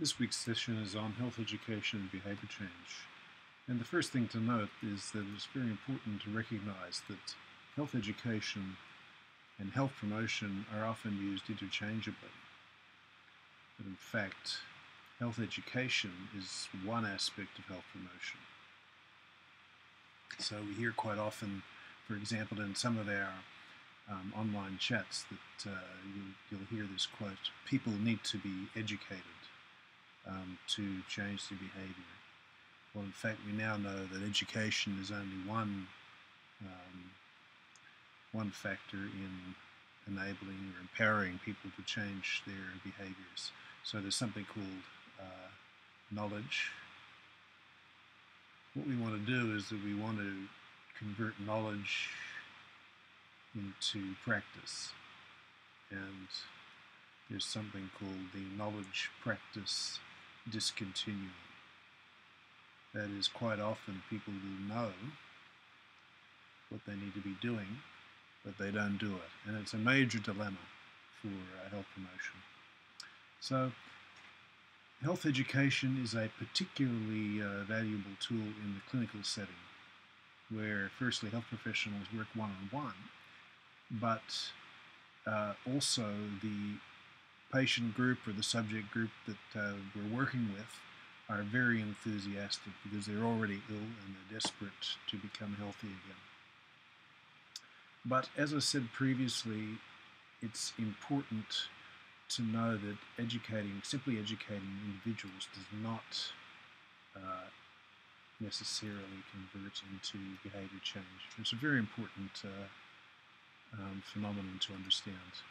This week's session is on health education and behavior change. And the first thing to note is that it's very important to recognize that health education and health promotion are often used interchangeably. But in fact, health education is one aspect of health promotion. So we hear quite often, for example, in some of our online chats that you'll hear this quote: people need to be educated to change their behavior. Well, in fact, we now know that education is only one factor in enabling or empowering people to change their behaviors. So there's something called knowledge. What we want to do is that we want to convert knowledge into practice. And there's something called the knowledge practice discontinuum. That is, quite often people will know what they need to be doing, but they don't do it. And it's a major dilemma for health promotion. So health education is a particularly valuable tool in the clinical setting, where firstly health professionals work one-on-one, but also the patient group or the subject group that we're working with are very enthusiastic because they're already ill and they're desperate to become healthy again. But as I said previously, it's important to know that simply educating individuals does not necessarily convert into behavior change. It's a very important phenomenon to understand.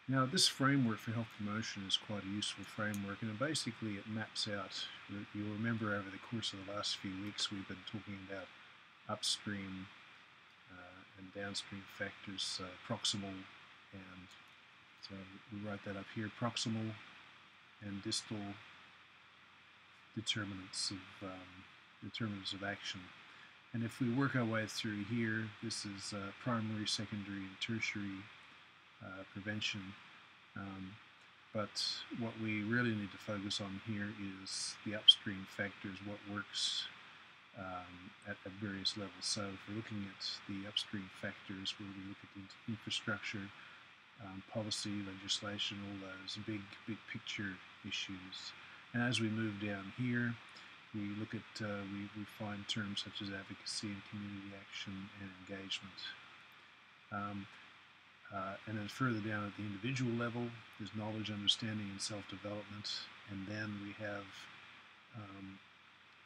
Now, this framework for health promotion is quite a useful framework, and basically it maps out. You'll remember over the course of the last few weeks we've been talking about upstream and downstream factors, proximal, and so we write that up here, proximal and distal determinants of action. And if we work our way through here, this is primary, secondary, and tertiary prevention. But what we really need to focus on here is the upstream factors, what works at various levels. So if we're looking at the upstream factors, where we look at the infrastructure, policy, legislation, all those big picture issues. And as we move down here, we look at, we find terms such as advocacy and community action and engagement. And then further down at the individual level, there's knowledge, understanding, and self-development. And then we have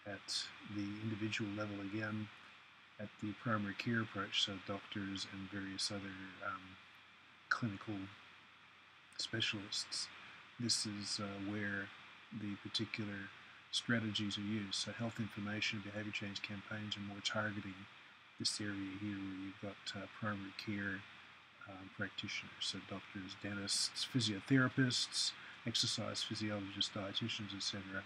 at the individual level again, at the primary care approach, so doctors and various other clinical specialists. This is where the particular strategies are used. So health information and behavior change campaigns are more targeting this area here where you've got primary care practitioners, so doctors, dentists, physiotherapists, exercise physiologists, dietitians, etc.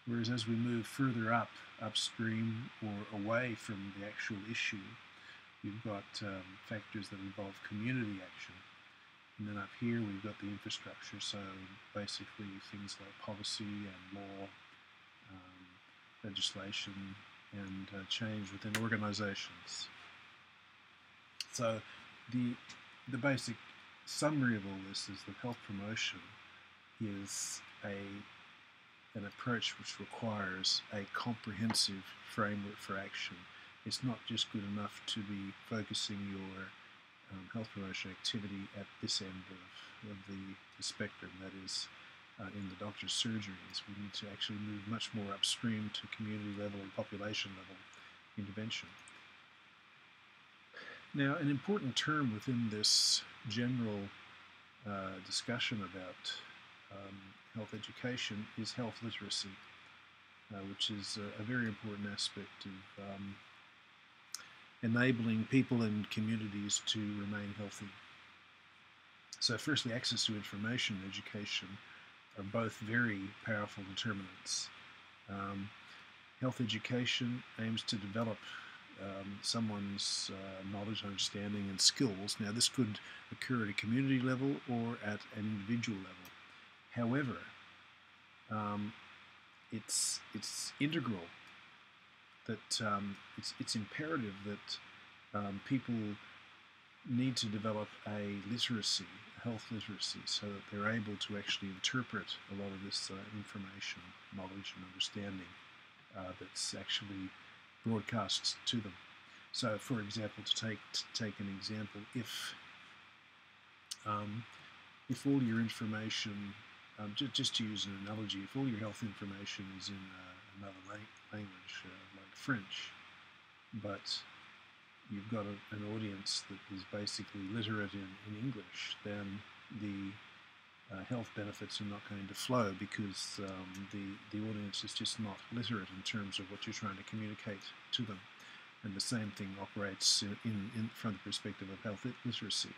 Whereas as we move further upstream or away from the actual issue, you've got factors that involve community action. And then up here we've got the infrastructure, so basically things like policy and law, legislation, and change within organizations. So the basic summary of all this is that health promotion is an approach which requires a comprehensive framework for action. It's not just good enough to be focusing your health promotion activity at this end of the spectrum, that is in the doctor's surgeries. We need to actually move much more upstream to community level and population level intervention. Now, an important term within this general discussion about health education is health literacy, which is a very important aspect of enabling people and communities to remain healthy. So firstly, access to information and education are both very powerful determinants. Health education aims to develop someone's knowledge, understanding, and skills. Now, this could occur at a community level or at an individual level. However, it's integral that it's imperative that people need to develop a literacy, a health literacy, so that they're able to actually interpret a lot of this information, knowledge, and understanding that's actually broadcast to them. So, for example, to take an example, if all your information, just to use an analogy, if all your health information is in another language like French, but you've got an audience that is basically literate in English, then the health benefits are not going to flow because the audience is just not literate in terms of what you're trying to communicate to them. And the same thing operates from the perspective of health literacy.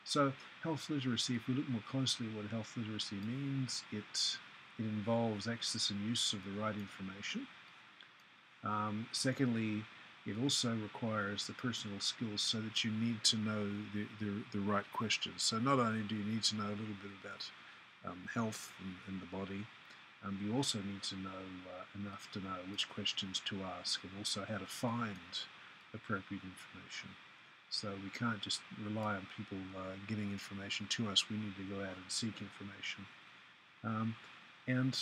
So health literacy, if we look more closely at what health literacy means, it involves access and use of the right information. Secondly, it also requires the personal skills so that you need to know the right questions. So not only do you need to know a little bit about health and the body, you also need to know enough to know which questions to ask and also how to find appropriate information. So we can't just rely on people giving information to us. We need to go out and seek information. And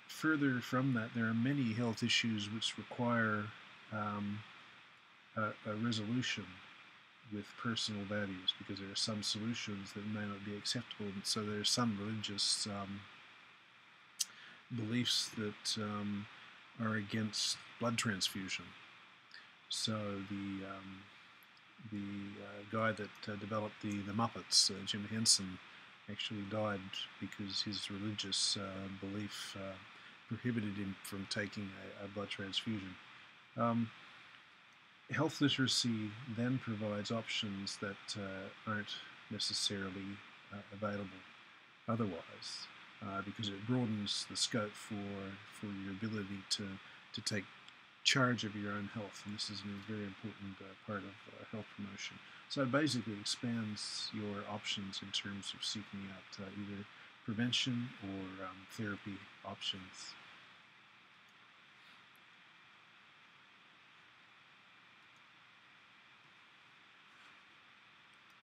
further from that, there are many health issues which require a resolution with personal values, because there are some solutions that may not be acceptable. And so there are some religious beliefs that are against blood transfusion. So the guy that developed the Muppets, Jim Henson, actually died because his religious belief prohibited him from taking a blood transfusion. Health literacy then provides options that aren't necessarily available otherwise, because it broadens the scope for your ability to take charge of your own health, and this is a very important part of health promotion. So it basically expands your options in terms of seeking out either prevention or therapy options.